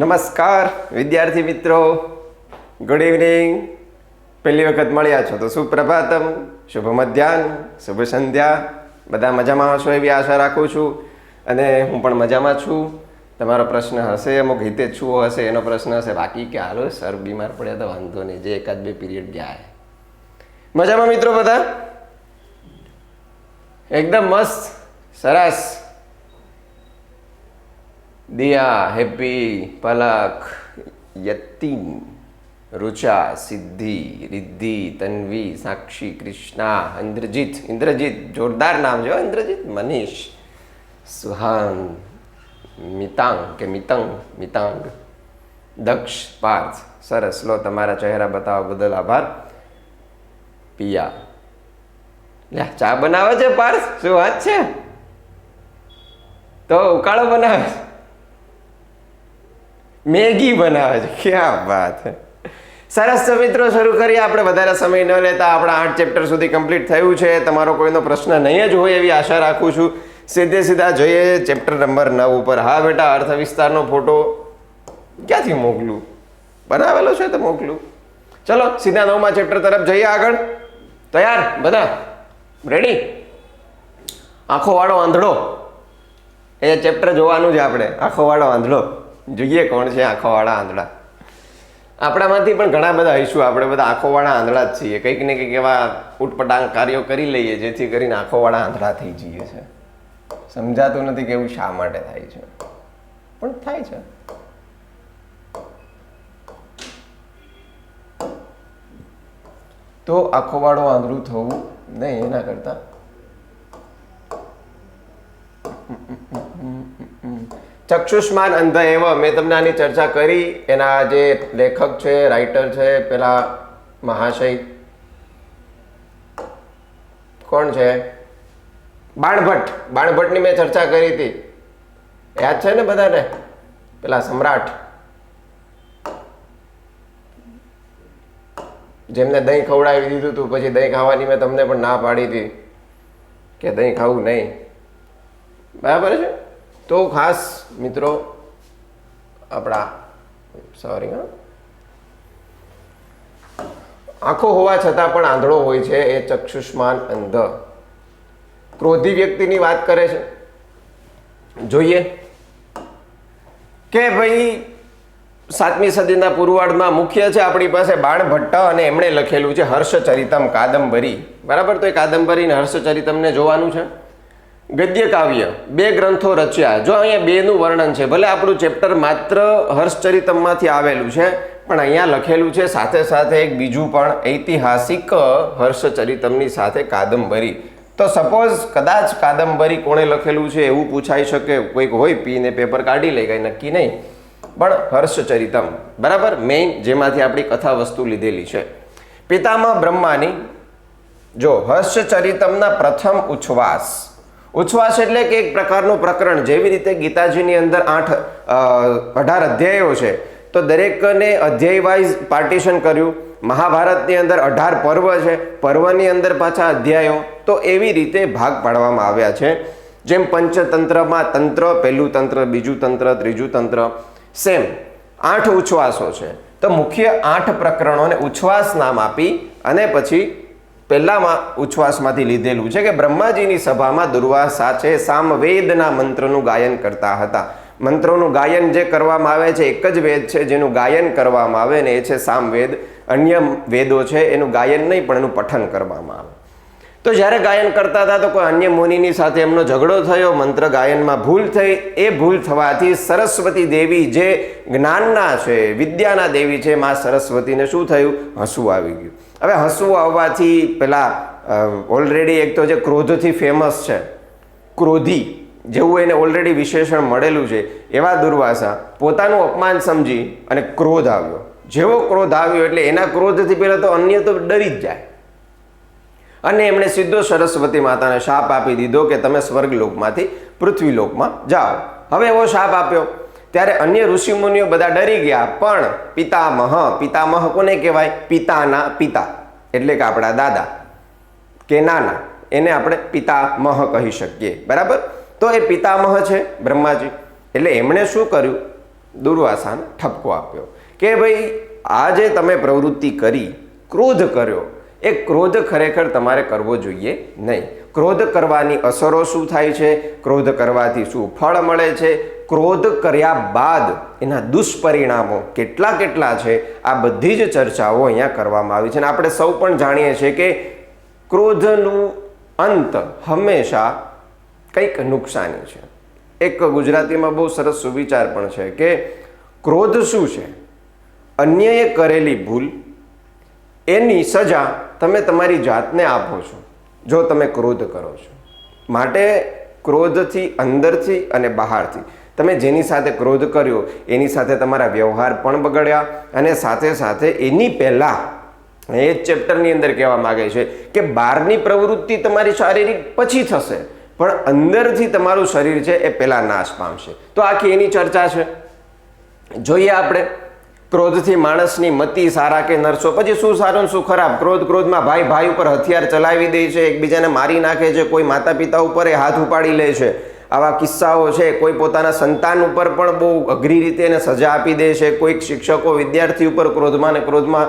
નમસ્કાર વિદ્યાર્થી મિત્રો, ગુડ ઇવનિંગ. પહેલી વખત મળ્યા છો તો સુપ્રભાતમ, શુભ મધ્યાહન, શુભ સંધ્યા. બધા મજામાં હશો એવી આશા રાખું છું અને હું પણ મજામાં છું. તમારો પ્રશ્ન હશે, અમુક હિતેચ્છુઓ હશે એનો પ્રશ્ન હશે, બાકી કે હાલો સર બીમાર પડ્યા તો વાંધો નહીં, જે એકાદ બે પીરિયડ ગયા. મજામાં મિત્રો બધા? એકદમ મસ્ત, સરસ. દિયા, હેપી, પલક, યતિન, રુચા, સિદ્ધિ, રિદ્ધિ, તન્વી, સાક્ષી, કૃષ્ણા, ઇન્દ્રજીત, જોરદાર નામ છે ઇન્દ્રજીત, મનીષ, સુહાન, મિતાંગ કે મિતાંગ, દક્ષ, પાર્થ. સરસ, લો તમારા ચહેરા બતાવવા બદલ આભાર. પિયા, લે ચા બનાવે છે પાર્થ, શું વાત છે? તો ઉકાળો બનાવે છે, મેગી બનાવે છે, ક્યાં વાત છે. સરસ. તો મિત્રો શરૂ કરીએ, આપણે વધારે સમય ન લેતા. આપણા 8 ચેપ્ટર સુધી કમ્પ્લીટ થયું છે. તમારો કોઈનો પ્રશ્ન નહીં જ હોય એવી આશા રાખું છું. સીધા જોઈએ ચેપ્ટર નંબર 9 ઉપર. હા બેટા, અર્થ વિસ્તારનો ફોટો ક્યાંથી મોકલું? બનાવેલો છે તો મોકલું. ચલો સીધા 9મા ચેપ્ટર તરફ જઈએ. આગળ તૈયાર બધા? રેડી? આંખો વાળો આંધળો, એ ચેપ્ટર જોવાનું છે આપણે. આંખો વાળો આંધળો જોઈએ કોણ છે આંખોવાળા આંધળા. આપણામાંથી પણ ઘણા બધા હઈશું, આપણે બધા આંખોવાળા આંધળા જ છીએ. કંઈક ને કંઈક એવા ઉટપટાંગ કાર્યો કરી લઈએ જેથી કરીને આંખોવાળા આંધળા થઈ જઈએ છે. સમજાતું નથી કે એવું શા માટે થાય છે, પણ થાય છે. તો આંખોવાળો આંધળું થવું નહીં, એના કરતા ચક્ષુષ્માન અંધ એવ. મેં તમને આની ચર્ચા કરી. એના જે લેખક છે, રાઇટર છે, પેલા મહાશય કોણ છે? બાણભટ્ટની મેં ચર્ચા કરી હતી, યાદ છે ને બધાને? પેલા સમ્રાટ જેમને દહીં ખવડાવી દીધું હતું, પછી દહીં ખાવાની મેં તમને પણ ના પાડી હતી કે દહીં ખાવું નહીં, બરાબર છે? તો ખાસ મિત્રો આપણા આંખો હોવા છતાં પણ આંધળો હોય છે, એ ચક્ષુષ્માન અંધ. ક્રોધી વ્યક્તિની વાત કરે છે. જોઈએ કે ભાઈ 7મી સદીના પૂર્વાર્ધમાં મુખ્ય છે આપણી પાસે બાણભટ્ટ, અને એમણે લખેલું છે હર્ષચરિતમ કાદંબરી. બરાબર? તો એ કાદંબરી ને હર્ષચરિતમને જોવાનું છે. ગદ્ય કાવ્ય 2 ગ્રંથો રચ્યા. જો અહીંયા 2નું વર્ણન છે. ભલે આપણું ચેપ્ટર માત્ર હર્ષચરિતમમાંથી આવેલું છે, પણ અહીંયા લખેલું છે સાથે સાથે એક બીજું પણ ઐતિહાસિક હર્ષચરિતમની સાથે કાદંબરી. તો સપોઝ કદાચ કાદંબરી કોણે લખેલું છે એવું પૂછાઈ શકે. કોઈક હોય પીને પેપર કાઢી લે, કંઈ નક્કી નહીં, પણ હર્ષચરિતમ બરાબર મેઇન, જેમાંથી આપણી કથા વસ્તુ લીધેલી છે. પિતામહ બ્રહ્માની જો હર્ષચરિતમના પ્રથમ ઉચ્છ્વાસ એટલે કે એક પ્રકારનું પ્રકરણ. જેવી રીતે ગીતાજીની અંદર 18 અધ્યાયો છે, તો દરેકને અધ્યાય વાઇઝ પાર્ટીશન કર્યું. મહાભારતની અંદર 18 પર્વ છે, પર્વની અંદર પાછા અધ્યાયો. તો એવી રીતે ભાગ પાડવામાં આવ્યા છે. જેમ પંચતંત્રમાં તંત્ર, પહેલું તંત્ર, બીજું તંત્ર, ત્રીજું તંત્ર, સેમ 8 ઉચ્છ્વાસો છે. તો મુખ્ય 8 પ્રકરણોને ઉચ્છ્વાસ નામ આપી અને પછી પહેલામાં ઉચ્છ્વાસમાંથી લીધેલું છે કે બ્રહ્માજીની સભામાં દુર્વાસા છે સામવેદના મંત્રનું ગાયન કરતા હતા. મંત્રોનું ગાયન જે કરવામાં આવે છે, એક જ વેદ છે જેનું ગાયન કરવામાં આવે ને એ છે સામવેદ. અન્ય વેદો છે એનું ગાયન નહીં, પણ એનું પઠન કરવામાં આવે. તો જ્યારે ગાયન કરતા હતા તો કોઈ અન્ય મુનિની સાથે એમનો ઝઘડો થયો, મંત્ર ગાયનમાં ભૂલ થઈ. એ ભૂલ થવાથી સરસ્વતી દેવી જે જ્ઞાનના છે, વિદ્યાના દેવી છે, માં સરસ્વતીને શું થયું? હસવું આવી ગયું. હવે હસવું આવવાથી પેલા ઓલરેડી એક તો જે ક્રોધથી ફેમસ છે, ક્રોધી જેવું એને ઓલરેડી વિશેષણ મળેલું છે, એવા દુર્વાસા પોતાનું અપમાન સમજી અને ક્રોધ આવ્યો. જેવો ક્રોધ આવ્યો એટલે એના ક્રોધથી પહેલાં તો અન્ય તો ડરી જ જાય, અને એમણે સીધો સરસ્વતી માતાને શાપ આપી દીધો કે તમે સ્વર્ગલોકમાંથી પૃથ્વીલોકમાં જાઓ. હવે એવો શાપ આપ્યો ત્યારે અન્ય ઋષિમુનિઓ બધા ડરી ગયા. પણ પિતામહ કોને કહેવાય? પિતાના પિતા એટલે કે આપણા દાદા કે નાના, એને આપણે પિતામહ કહી શકીએ. બરાબર? તો એ પિતામહ છે બ્રહ્માજી. એટલે એમણે શું કર્યું? દુર્વાસાને ઠપકો આપ્યો કે ભાઈ આ જે તમે પ્રવૃત્તિ કરી, ક્રોધ કર્યો, એ ક્રોધ ખરેખર તમારે કરવો જોઈએ નહીં. ક્રોધ કરવાની અસરો શું થાય છે, ક્રોધ કરવાથી શું ફળ મળે છે, ક્રોધ કર્યા બાદ એના દુષ્પરિણામો કેટલા કેટલા છે, આ બધી જ ચર્ચાઓ અહીંયા કરવામાં આવી છે. અને આપણે સૌ પણ જાણીએ છીએ કે ક્રોધનું અંત હંમેશા કંઈક નુકસાની છે. એક ગુજરાતીમાં બહુ સરસ સુવિચાર પણ છે કે ક્રોધ શું છે, અન્યએ કરેલી ભૂલ એની સજા તમે તમારી જાતને આપો છો જો તમે ક્રોધ કરો છો. માટે ક્રોધથી અંદરથી અને બહારથી તમે જેની સાથે ક્રોધ કર્યો એની સાથે તમારા વ્યવહાર પણ બગડ્યા, અને સાથે સાથે એની પહેલાં એ જ ચેપ્ટરની અંદર કહેવા માગે છે કે બહારની પ્રવૃત્તિ તમારી શારીરિક પછી થશે, પણ અંદરથી તમારું શરીર છે એ પહેલાં નાશ પામશે. તો આખી એની ચર્ચા છે. જોઈએ આપણે ક્રોધથી માણસની મતિ સારા કે નરસો, પછી શું સારું શું ખરાબ. ક્રોધમાં ભાઈ ભાઈ ઉપર હથિયાર ચલાવી દે છે, એકબીજાને મારી નાખે છે, કોઈ માતા પિતા ઉપર એ હાથ ઉપાડી લે છે. આવા કિસ્સાઓ છે. કોઈ પોતાના સંતાન ઉપર પણ બહુ અઘરી રીતે એને સજા આપી દે છે. કોઈક શિક્ષકો વિદ્યાર્થી ઉપર ક્રોધમાં ને ક્રોધમાં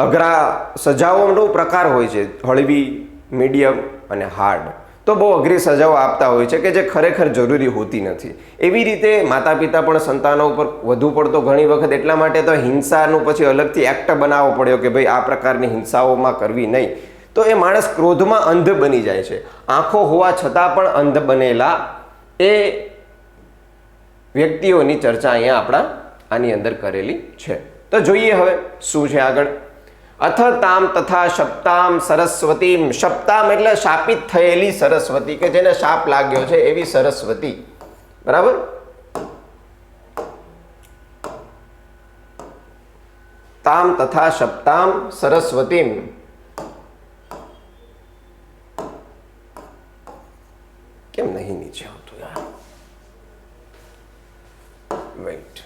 અઘરા સજાઓનો પ્રકાર હોય છે, હળવી, મીડિયમ અને હાર્ડ. તો બહુ અઘરી સજાઓ આપતા હોય છે કે જે ખરેખર જરૂરી હોતી નથી. એવી રીતે માતા પિતા પણ સંતાનો ઉપર વધુ પડતો ઘણી વખત એટલા માટે તો હિંસાનું પછી અલગથી એક્ટ બનાવવો પડ્યો કે ભાઈ આ પ્રકારની હિંસાઓમાં કરવી નહીં. તો એ માણસ ક્રોધમાં અંધ બની જાય છે. આંખો હોવા છતાં પણ અંધ બનેલા એ વ્યક્તિઓની ચર્ચા અહીંયા આપણા આની અંદર કરેલી છે. તો જોઈએ હવે શું છે આગળ. અથ તામ તથા શપ્તામ સરસ્વતીમ. શપ્તામ એટલે શાપિત થયેલી સરસ્વતી, કે જેને શાપ લાગ્યો છે એવી સરસ્વતી. બરાબર. તામ તથા શપ્તામ સરસ્વતીમ. કેમ નહીં નીચે આવતું યાર? વેઇટ.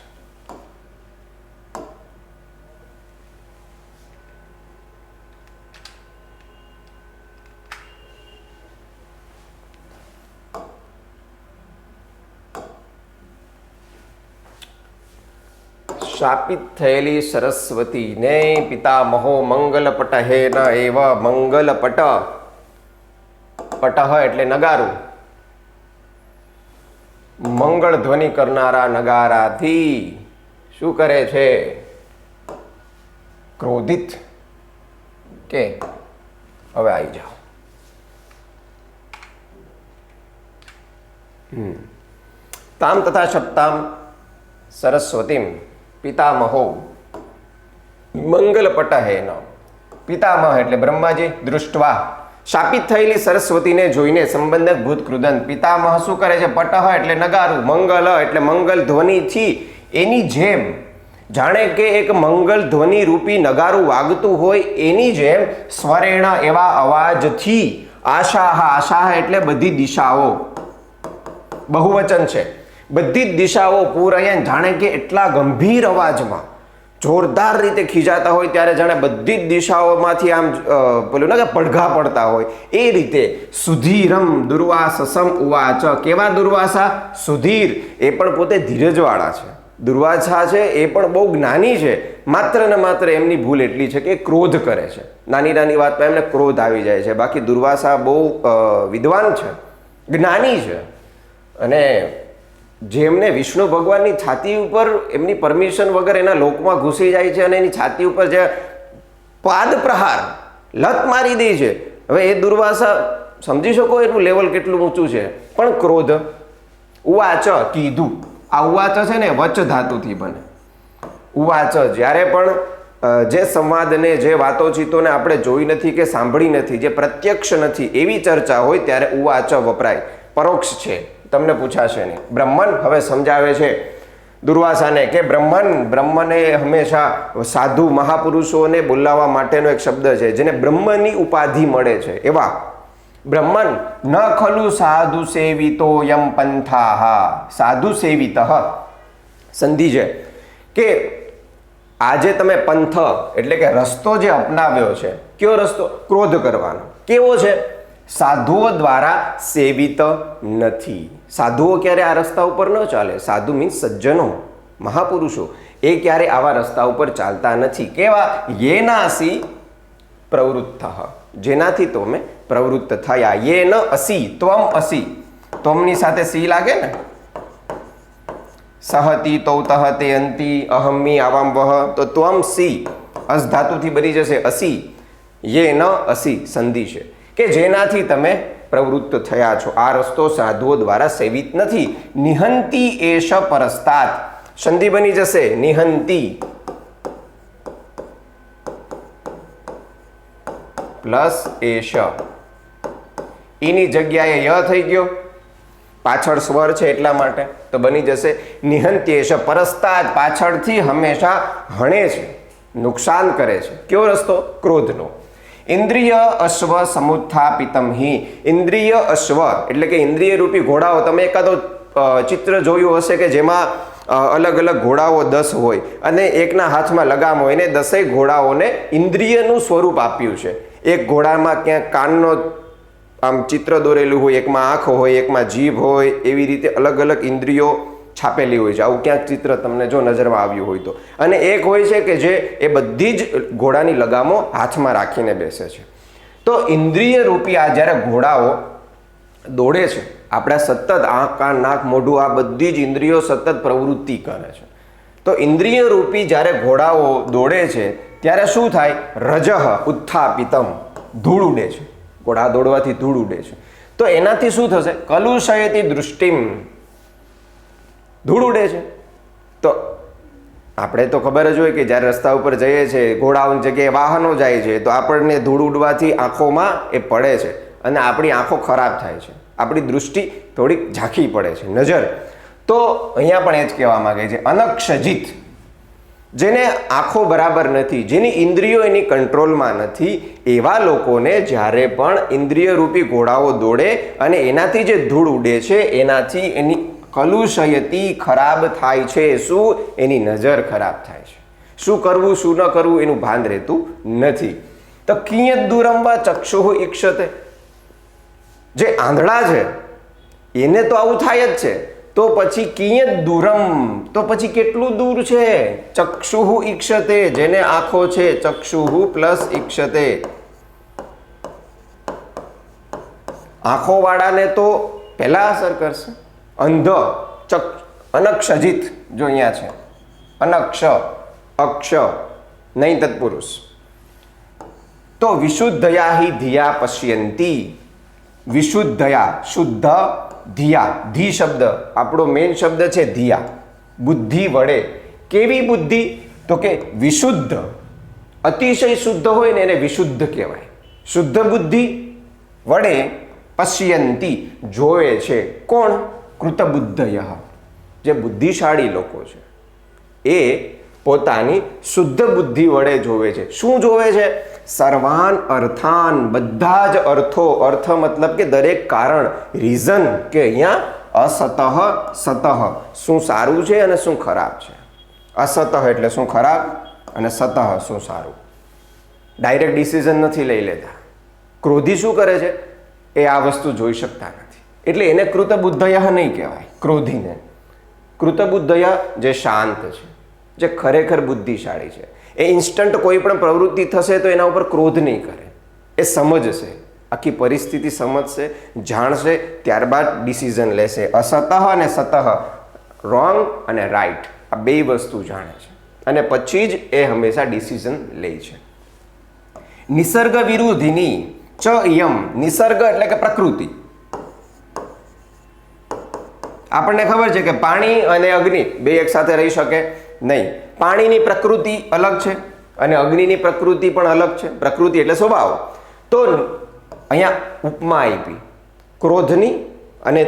શાપિત થયેલી સરસ્વતીને પિતામહો મંગલપટ હે ન એવ. મંગલપટ, પટહ એટલે નગારું, મંગળ ધ્વનિ કરનારા નગારાથી શું કરે છે? ક્રોધિત. કે હવે આવી જાઓ. તામ તથા શબ્દામ સરસ્વતીમ પિતામહો મંગલપટ હે ન. પિતામહ એટલે બ્રહ્માજી. દૃષ્ટવા શાપિત થયેલી સરસ્વતીને જોઈને સંબંધક ભૂત કૃદંત. પિતામહ શું કરે છે? પટહ એટલે નગારું, મંગલ એટલે મંગલ ધ્વનિથી એની જેમ, જાણે કે એક મંગલ ધ્વનિ રૂપી નગારું વાગતું હોય એની જેમ સ્વરેણ એવા અવાજથી આશાહ. આશાહ એટલે બધી દિશાઓ, બહુવચન છે. બધી જ દિશાઓ પૂરયન, જાણે કે એટલા ગંભીર અવાજમાં જોરદાર રીતે ખીજાતા હોય ત્યારે જાણે બધી જ દિશાઓમાંથી આમ પેલું ના કે પડઘા પડતા હોય એ રીતે. સુધીરમ દુર્વાસસમ ઉવાચ. કેવા દુર્વાસા? સુધીર. એ પણ પોતે ધીરજવાળા છે. દુર્વાસા છે એ પણ બહુ જ્ઞાની છે. માત્ર ને માત્ર એમની ભૂલ એટલી છે કે ક્રોધ કરે છે. નાની નાની વાતમાં એમને ક્રોધ આવી જાય છે. બાકી દુર્વાસા બહુ વિદ્વાન છે, જ્ઞાની છે. અને જેમને વિષ્ણુ ભગવાનની છાતી ઉપર એમની પરમિશન વગર એના લોકમાં ઘૂસી જાય છે અને એની છાતી ઉપર જે પાદ પ્રહાર લત મારી દે છે. હવે એ દુર્વાસા સમજી શકો એનું લેવલ કેટલું ઊંચું છે. પણ ક્રોધ. ઉવાચ કીધું. આ ઉવાચ છે ને વચ ધાતુથી બને. ઉવાચ જ્યારે પણ જે સંવાદને, જે વાતોચીતોને આપણે જોઈ નથી કે સાંભળી નથી, જે પ્રત્યક્ષ નથી એવી ચર્ચા હોય ત્યારે ઉવાચ વપરાય. પરોક્ષ છે, તમને પૂછાશે નહીં. બ્રહ્મન હવે સમજાવે છે દુર્વાસાને કે બ્રહ્મને હંમેશા સાધુ મહાપુરુષોને બોલાવવા માટેનો એક શબ્દ છે, જેને બ્રહ્મની ઉપાધિ મળે છે એવા. બ્રહ્મન ન ખલુ સાધુ સેવિતો યમ પંથાહ. સાધુ સેવિત સંધિ છે કે આજે તમે પંથ એટલે કે રસ્તો જે અપનાવ્યો છે, કયો રસ્તો? ક્રોધ કરવાનો. કેવો છે? સાધુઓ દ્વારા સેવિત નથી. સાધુઓ ક્યારે આ રસ્તા ઉપર ન ચાલે. સાધુ મીન્સ સજ્જનો. મહાપુરુષો એ ક્યારે આવા રસ્તા ઉપર ચાલતા નથી. કેવા? યેનાસી પ્રવૃત્ત, જેનાથી તમે પ્રવૃત્ત થયા. યેન અસી ત્વમ અસી, ત્વમની સાથે સી લાગે ને. સહતી તૌતઃ તે અંતિ અહમ્મી આવામ વહ, તો ત્વમ સી અસ ધાતુથી બની જશે અસી. યેન અસી સંધિ છે કે જેનાથી તમે પ્રવૃત્ત થયા છો. આ રસ્તો સાધુઓ દ્વારા સેવિત નથી. નિહંતી એષ પરસ્તાત, સંધિ બની જશે નિહંતી પ્લસ એષ, ઈની જગ્યાએ ય થઈ ગયો, પાછળ સ્વર છે એટલા માટે, તો બની જશે નિહંત્યેષ પરસ્તાત, પાછળથી હંમેશા હણે છે, નુકસાન કરે છે. કયો રસ્તો? ક્રોધનો. ઇન્દ્રિય અશ્વ સમુત્થાપિતમ હિ, ઇન્દ્રિય અશ્વ એટલે કે ઇન્દ્રિય રૂપી ઘોડાઓ. તમે એકાદો ચિત્ર જોયું હશે કે જેમાં અલગ અલગ ઘોડાઓ 10 હોય અને એકના હાથમાં લગામ હોય, ને 10 ઘોડાઓને ઇન્દ્રિયનું સ્વરૂપ આપ્યું છે. એક ઘોડામાં ક્યાંક કાનનો આમ ચિત્ર દોરેલું હોય, એકમાં આંખ હોય, એકમાં જીભ હોય, એવી રીતે અલગ અલગ ઇન્દ્રિયો છાપેલી હોય છે. આવું ક્યાંક ચિત્ર તમને જો નજરમાં આવ્યું હોય તો. અને એક હોય છે કે જે એ બધી જ ઘોડાની લગામો હાથમાં રાખીને બેસે છે. તો ઇન્દ્રિય રૂપી આ જ્યારે ઘોડાઓ દોડે છે, આપણા સતત આંખ, કાન, નાક, મોઢું, આ બધી જ ઇન્દ્રિયો સતત પ્રવૃત્તિ કરે છે. તો ઇન્દ્રિય રૂપી જ્યારે ઘોડાઓ દોડે છે ત્યારે શું થાય? રજઃ ઉત્થાપિતમ, ધૂળ ઉડે છે. ઘોડા દોડવાથી ધૂળ ઉડે છે. તો એનાથી શું થશે? કલુષયતિ દૃષ્ટિમ, ધૂળ ઉડે છે. તો આપણે તો ખબર જ હોય કે જ્યારે રસ્તા ઉપર જઈએ છીએ, ઘોડાઓની જગ્યાએ વાહનો જાય છે, તો આપણને ધૂળ ઉડવાથી આંખોમાં એ પડે છે અને આપણી આંખો ખરાબ થાય છે, આપણી દૃષ્ટિ થોડીક ઝાંખી પડે છે, નજર. તો અહીંયા પણ એ જ કહેવા માંગે છે, અનક્ષજિત, જેને આંખો બરાબર નથી, જેની ઇન્દ્રિયો એની કંટ્રોલમાં નથી, એવા લોકોને જ્યારે પણ ઇન્દ્રિય રૂપી ઘોડાઓ દોડે અને એનાથી જે ધૂળ ઉડે છે એનાથી એની કલુષયતી, ખરાબ થાય છે. શું? એની નજર ખરાબ થાય છે. શું કરવું શું ન કરવું એનું ભાન રહેતું નથી. તો કિયત દૂરમ વા ચક્ષુઃ ઈક્ષતે, જે આંધળા છે એને તો આવું થાય જ છે, તો પછી કિયત દૂરમ, તો પછી કેટલું દૂર છે? ચક્ષુઃ ઈક્ષતે, જેને આંખો છે, ચક્ષુઃ પ્લસ ઈક્ષતે, આંખો વાળાને તો પહેલા અસર કરશે. અંધ, અનક્ષજિત, જો અહીંયા છે અનક્ષ, અક્ષ નહીં તત્પુરુષ. તો વિશુદ્ધયા હિ ધિયા પશ્યંતી, વિશુદ્ધયા, શુદ્ધ, ધિયા, ધી શબ્દ આપણો મેઇન શબ્દ છે ધિયા, બુદ્ધિ વડે. કેવી બુદ્ધિ? તો કે વિશુદ્ધ, અતિશય શુદ્ધ હોય ને એને વિશુદ્ધ કહેવાય. શુદ્ધ બુદ્ધિ વડે પશ્યંતી, જોવે છે. કોણ? કૃતબુદ્ધય, જે બુદ્ધિશાળી લોકો છે એ પોતાની શુદ્ધ બુદ્ધિ વડે જોવે છે. શું જોવે છે? સર્વાન અર્થાન, બધા જ અર્થો. અર્થ મતલબ કે દરેક કારણ, રીઝન, કે અહીંયા અસતઃ સતઃ, શું સારું છે અને શું ખરાબ છે. અસતઃ એટલે શું ખરાબ, અને સતઃ શું સારું. ડાયરેક્ટ ડિસિઝન નથી લઈ લેતા. ક્રોધી શું કરે છે? એ આ વસ્તુ જોઈ શકતા નથી, એટલે એને કૃતબુદ્ધય નહીં કહેવાય. ક્રોધીને કૃતબુદ્ધય જે શાંત છે, જે ખરેખર બુદ્ધિશાળી છે, એ ઇન્સ્ટન્ટ કોઈ પણ પ્રવૃત્તિ થશે તો એના ઉપર ક્રોધ નહીં કરે. એ સમજશે, આખી પરિસ્થિતિ સમજશે, જાણશે, ત્યારબાદ ડિસિઝન લેશે. અસતઃ અને સતઃ, રોંગ અને રાઈટ, આ બે વસ્તુ જાણે છે અને પછી જ એ હંમેશા ડિસિઝન લે છે. નિસર્ગ વિરુદ્ધિની ચ યમ, નિસર્ગ એટલે કે પ્રકૃતિ. આપણને ખબર છે કે પાણી અને અગ્નિ બે એક સાથે રહી શકે નહીં. પાણીની પ્રકૃતિ અલગ છે અને અગ્નિની પ્રકૃતિ પણ અલગ છે. પ્રકૃતિ એટલે સ્વભાવ. તો અહીંયા ઉપમા આપી ક્રોધની અને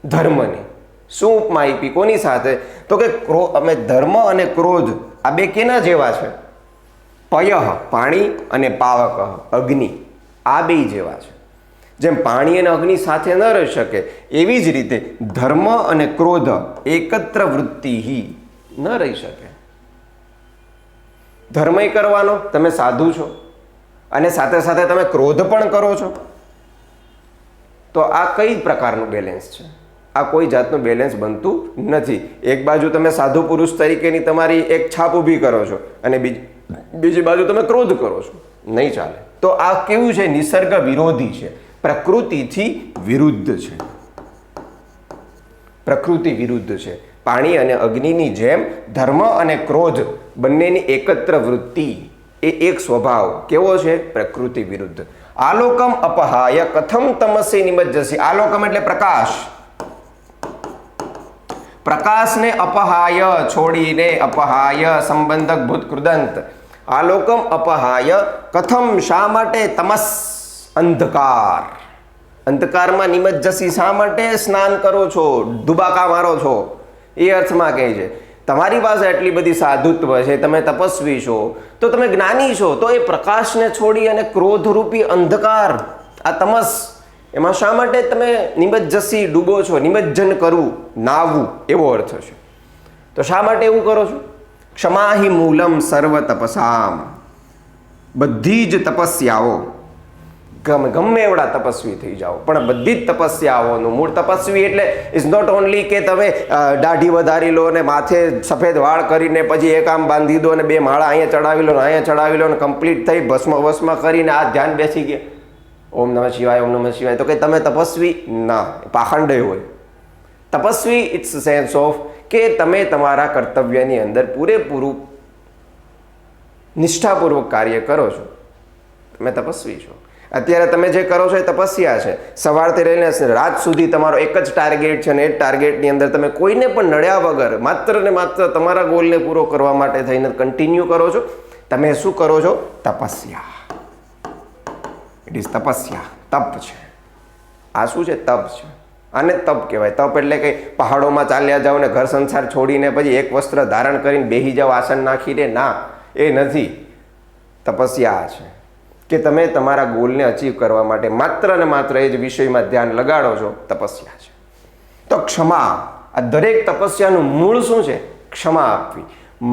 ધર્મની. શું ઉપમા આપી? કોની સાથે? તો કે અમે ધર્મ અને ક્રોધ આ બે કેના જેવા છે? પયઃ પાણી અને પાવક અગ્નિ, આ બે જેવા છે. જેમ પાણી અને અગ્નિ સાથે ન રહી શકે એવી જ રીતે ધર્મ અને ક્રોધ એકત્ર વૃત્તિ ન રહી શકે. ધર્મય કરવાનો, તમે સાધુ છો અને સાથે સાથે તમે ક્રોધ પણ કરો છો, તો આ કઈ પ્રકારનું બેલેન્સ છે? આ કોઈ જાતનું બેલેન્સ બનતું નથી. એક બાજુ તમે સાધુ પુરુષ તરીકેની તમારી એક છાપ ઊભી કરો છો અને બીજી બાજુ તમે ક્રોધ કરો છો, નહીં ચાલે. તો આ કેવું છે? નિસર્ગ વિરોધી છે, પ્રકૃતિથી વિરુદ્ધ છે. પ્રકૃતિ વિરુદ્ધ છે. પાણી અને અગ્નિની જેમ ધર્મ અને ક્રોધ બંનેની એકત્ર વૃત્તિ એ એક સ્વભાવ કેવો છે? પ્રકૃતિ વિરુદ્ધ. આલોકમ અપહાય કથમ તમસે નિમજ્જસી. આલોકમ એટલે પ્રકાશ. પ્રકાશને અપહાય છોડીને, અપહાય સંબંધક ભૂત કૃદંત. આલોકમ અપહાય કથમ, શા માટે? તમસ અંધકાર. અંધકારમાં નિમજ્જસી, શા માટે સ્નાન કરો છો, દુબાકા મારો છો? એ અર્થમાં કહે છે તમારી પાસે આટલી બધી સાધુત્વ છે, તમે તપસ્વી છો, તો તમે જ્ઞાની છો, તો એ પ્રકાશને છોડી અને ક્રોધરૂપી અંધકાર, આ તમસ, એમાં શા માટે તમે નિમજ્જસી ડૂબો છો? નિમજ્જન કરવું, નાવવું એવો અર્થ છે. તો શા માટે એવું કરો છો? ક્ષમાહિ મૂલમ સર્વ તપસામ. બધી જ તપસ્યાઓ, ગમે એવડા તપસ્વી થઈ જાઓ, પણ બધી જ તપસ્યાઓનું મૂળ, તપસ્વી એટલે ઇઝ નોટ ઓનલી કે તમે દાઢી વધારી લો અને માથે સફેદ વાળ કરીને પછી એક આમ બાંધી દો અને બે માળા અહીંયા ચડાવી લો ને અહીંયા ચડાવી લો અને કમ્પ્લીટ થઈ ભસ્મ કરીને આ ધ્યાન બેસી ગયા, ઓમ નમઃ શિવાય, ઓમ નમઃ શિવાય, તો કે તમે તપસ્વી ના, પાખંડ હોય. તપસ્વી ઇટ્સ સેન્સ ઓફ કે તમે તમારા કર્તવ્યની અંદર પૂરેપૂરું નિષ્ઠાપૂર્વક કાર્ય કરો છો, તમે તપસ્વી છો. અત્યારે તમે જે કરો છો એ તપસ્યા છે. સવારથી લઈને રાત સુધી તમારો એક જ ટાર્ગેટ છે અને એ ટાર્ગેટની અંદર તમે કોઈને પણ નડ્યા વગર માત્ર ને માત્ર તમારા ગોલને પૂરો કરવા માટે થઈને કન્ટિન્યુ કરો છો. તમે શું કરો છો? તપસ્યા. ઇટ ઇઝ તપસ્યા, તપ છે. આ શું છે? તપ છે. આને તપ કહેવાય. તપ એટલે કે પહાડોમાં ચાલ્યા જાઓ ને ઘર સંસાર છોડીને પછી એક વસ્ત્ર ધારણ કરીને બેસી જાઓ આસન નાખીને, ના, એ નથી. તપસ્યા છે કે તમે તમારા ગોલને અચીવ કરવા માટે માત્ર ને માત્ર એ જ વિષયમાં ધ્યાન લગાડો છો, તપસ્યા છે. તો ક્ષમા, આ દરેક તપસ્યાનું મૂળ શું છે? ક્ષમા આપવી,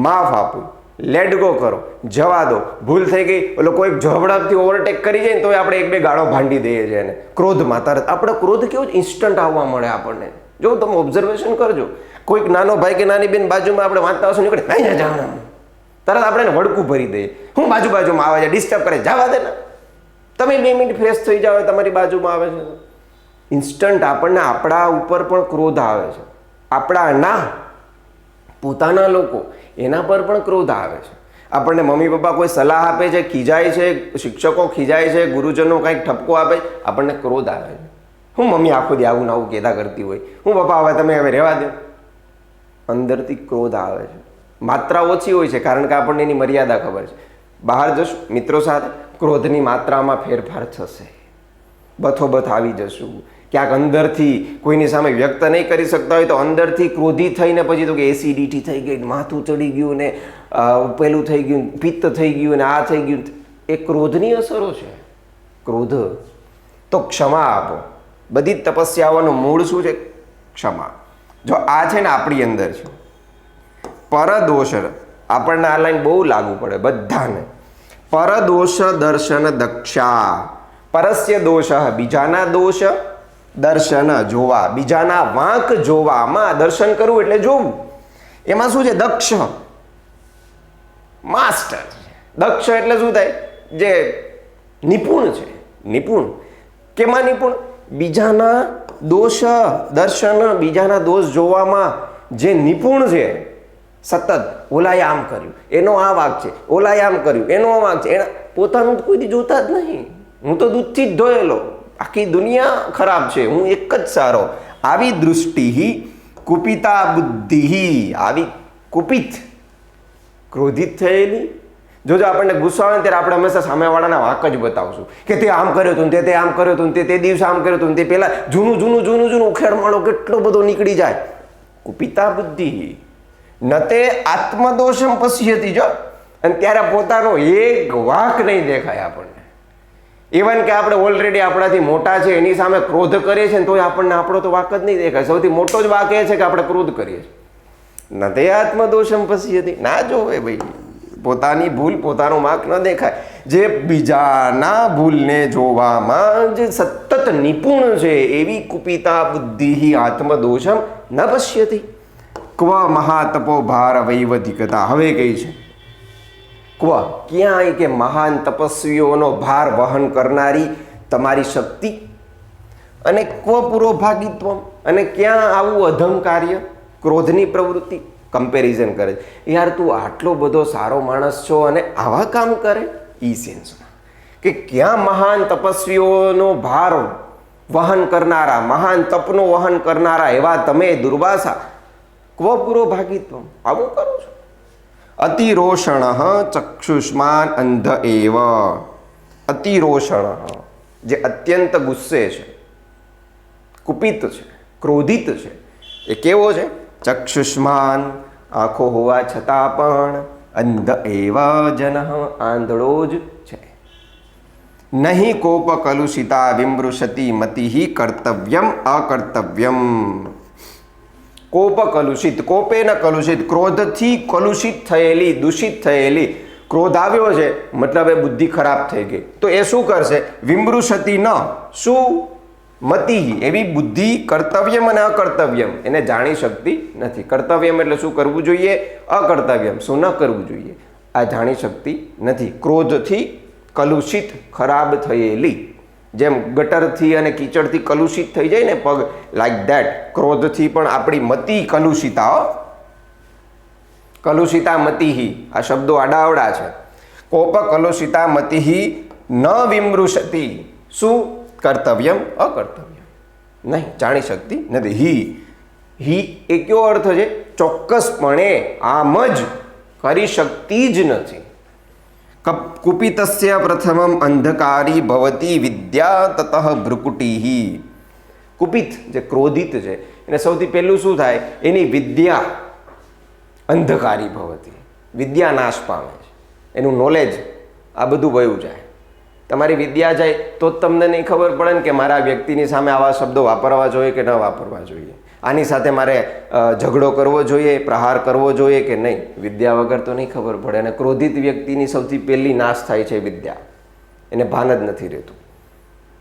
માફ આપવું, લેટ ગો કરો, જવા દો. ભૂલ થઈ ગઈ, ઓલો કોઈ ઝબડાથી ઓવરટેક કરી જાય ને તો આપણે એક બે ગાળો ભાંડી દઈએ છીએ એને ક્રોધમાં. તરત આપણો ક્રોધ કેવો ઇન્સ્ટન્ટ આવવા મળે આપણને. જો તમે ઓબ્ઝર્વેશન કરજો, કોઈક નાનો ભાઈ કે નાની બેન બાજુમાં આપણે વાંચતા હશો નીકળે અહીંયા જવાનું, તરત આપણે એને વડકું ભરી દઈએ. હું બાજુમાં આવે છે, ડિસ્ટર્બ કરે, જવા દે ને. તમે 2 મિનિટ ફ્રેશ થઈ જાઓ, તમારી બાજુમાં આવે છે, ઇન્સ્ટન્ટ આપણને આપણા ઉપર પણ ક્રોધ આવે છે. આપણા ના, પોતાના લોકો, એના પર પણ ક્રોધ આવે છે. આપણને મમ્મી પપ્પા કોઈ સલાહ આપે છે, ખીજાય છે, શિક્ષકો ખીજાય છે, ગુરુજનો કંઈક ઠપકો આપે, આપણને ક્રોધ આવે છે. હું મમ્મી આખો દી આવું નવું કહેતા કરતી હોય, હું પપ્પા હવે તમે હવે રહેવા દો, અંદરથી ક્રોધ આવે છે. માત્રા ઓછી હોય છે કારણ કે આપણને એની મર્યાદા ખબર છે. બહાર જશું મિત્રો સાથે, ક્રોધની માત્રામાં ફેરફાર થશે, બથોબથ આવી જશું. ક્યાંક અંદરથી કોઈની સામે વ્યક્ત નહીં કરી શકતા હોય તો અંદરથી ક્રોધિત થઈને પછી તો કે એસિડિટી થઈ ગઈ, માથું ચડી ગયું ને પેલું થઈ ગયું, પિત્ત થઈ ગયું ને આ થઈ ગયું, એ ક્રોધની અસરો છે. ક્રોધ. તો ક્ષમા આપો. બધી જ તપસ્યાઓનું મૂળ શું છે? ક્ષમા. જો આ છે ને આપણી અંદર છે, પરદોષ, આપણને આ લાઈન બહુ લાગુ પડે બધાને. પરદોષ દર્શન દક્ષા. પરસ્ય દોષ, બીજાના દોષ, દર્શન જોવા, બીજાના વાંક જોવામાં, દર્શન કરવું એટલે જોવું. એમાં શું છે? દક્ષ, માસ્ટર. દક્ષ એટલે શું થાય? જે નિપુણ છે. નિપુણ કેમાં નિપુણ? બીજાના દોષ દર્શન, બીજાના દોષ જોવામાં જે નિપુણ છે. સતત ઓલાએ આમ કર્યું, એનો આ વાંક છે, ઓલાએ આમ કર્યું, એનો આ વાંક છે, એના પોતાનું કોઈ દી જોતા જ નહીં. હું તો દૂધથી જ ધોયેલો, આખી દુનિયા ખરાબ છે, હું એક જ સારો. આવી દૃષ્ટિ કુપિતા બુદ્ધિ, આવી કુપિત, ક્રોધિત થયેલી. જોજો આપણને ગુસ્સો આવે ત્યારે આપણે હંમેશા સામેવાળાના વાંક જ બતાવશું કે તે આમ કર્યું હતું, તે આમ કર્યું હતું, તે દિવસે આમ કર્યું હતું, તે પેલા જૂનું ઉખેડમાળો કેટલો બધો નીકળી જાય. કુપિતા બુદ્ધિ ન તે આત્મદોષમ પશ્યતિ. જો અને ત્યારે પોતાનો એક વાંક નહીં દેખાય આપણને. ઇવન કે આપણે ઓલરેડી આપણાથી મોટા છે એની સામે ક્રોધ કરીએ છીએ તોય આપણને આપણો તો વાંક જ નહીં દેખાય. સૌથી મોટો જ વાંક એ છે કે આપણે ક્રોધ કરીએ છીએ. ન તે આત્મદોષમ પશ્યતિ. ના જોવે ભાઈ, પોતાની ભૂલ, પોતાનો વાંક ન દેખાય. જે બીજાના ભૂલને જોવામાં જે સતત સતત નિપુણ છે એવી કુપિતા બુદ્ધિ આત્મદોષમ ન પશ્યતિ ક્વ મહાતપો ભાર વૈવધિકતા. હવે કઈ છે ક્વ, ક્યાંય કે મહાન તપસ્વીઓનો ભાર વહન કરનારી તમારી શક્તિ, અને ક્વ પુરોભાગિત્વ, અને ક્યાં આવું અધમ કાર્ય, ક્રોધની પ્રવૃત્તિ. કમ્પેરિઝન કરે છે, યાર તું આટલો બધો સારો માણસ છો અને આવા કામ કરે. ઈ સેન્સમાં કે ક્યાં મહાન તપસ્વીઓનો ભાર વહન કરનારા, મહાન તપનું વહન કરનારા એવા તમે દુર્વાસા, ક્વ પુરોભાગિત્વ, આવું કરો છો. અતિરોષણ ચક્ષુષ્માન અંધ એવ. અતિરોષણ, જે અત્યંત ગુસ્સે છે, કુપિત છે, ક્રોધિત છે, એ કેવો છે? ચક્ષુષ્માન, આંખો હોવા છતાં પણ, અંધ એવ જન, આંધળો જ છે. નહીં કોપ કલુષિતા વિમૃશતિ મતિ કર્તવ્યમ અકર્તવ્યમ. કોપ કલુષિત, કોપે ન કલુષિત, ક્રોધથી કલુષિત થયેલી, દૂષિત થયેલી. ક્રોધ આવ્યો છે મતલબ એ બુદ્ધિ ખરાબ થઈ ગઈ, તો એ શું કરશે? વિમૃશતિ ન, શું? મતિ, એવી બુદ્ધિ, કર્તવ્યમ અને અકર્તવ્યમ, એને જાણી શકતી નથી. કર્તવ્યમ એટલે શું કરવું જોઈએ, અકર્તવ્યમ શું ન કરવું જોઈએ, આ જાણી શકતી નથી. ક્રોધથી કલુષિત, ખરાબ થયેલી, જેમ ગટરથી અને કીચડથી કલુષિત થઈ જાય ને પગ, લાઈક ધેટ ક્રોધથી પણ આપણી મતિ કલુષિતા. કલુષિતા મતિહિ, આ શબ્દો આડાવડા છે. કોપ કલુષિતા મતિહિ ન વિમૃશતિ, શું? કર્તવ્યમ અકર્તવ્યમ, નહીં, જાણી શકતી નથી. હી એ કયો અર્થ છે? ચોક્કસપણે આમ જ કરી શકતી જ નથી. કુપિતસ્ય પ્રથમમ અંધકારી ભવતી વિદ્યા તતઃ ભ્રુકુટિ. કુપિત, જે ક્રોધિત છે, એને સૌથી પહેલું શું થાય? એની વિદ્યા અંધકારી ભવતી, વિદ્યા નાશ પામે છે, એનું નોલેજ આ બધું વયું જાય. તમારી વિદ્યા જાય તો જ તમને નહીં ખબર પડે ને કે મારા વ્યક્તિની સામે આવા શબ્દો વાપરવા જોઈએ કે ન વાપરવા જોઈએ, આની સાથે મારે ઝઘડો કરવો જોઈએ, પ્રહાર કરવો જોઈએ કે નહીં. વિદ્યા વગર તો નહીં ખબર પડે. અને ક્રોધિત વ્યક્તિની સૌથી પહેલી નાશ થાય છે વિદ્યા, એને ભાન જ નથી રહેતું.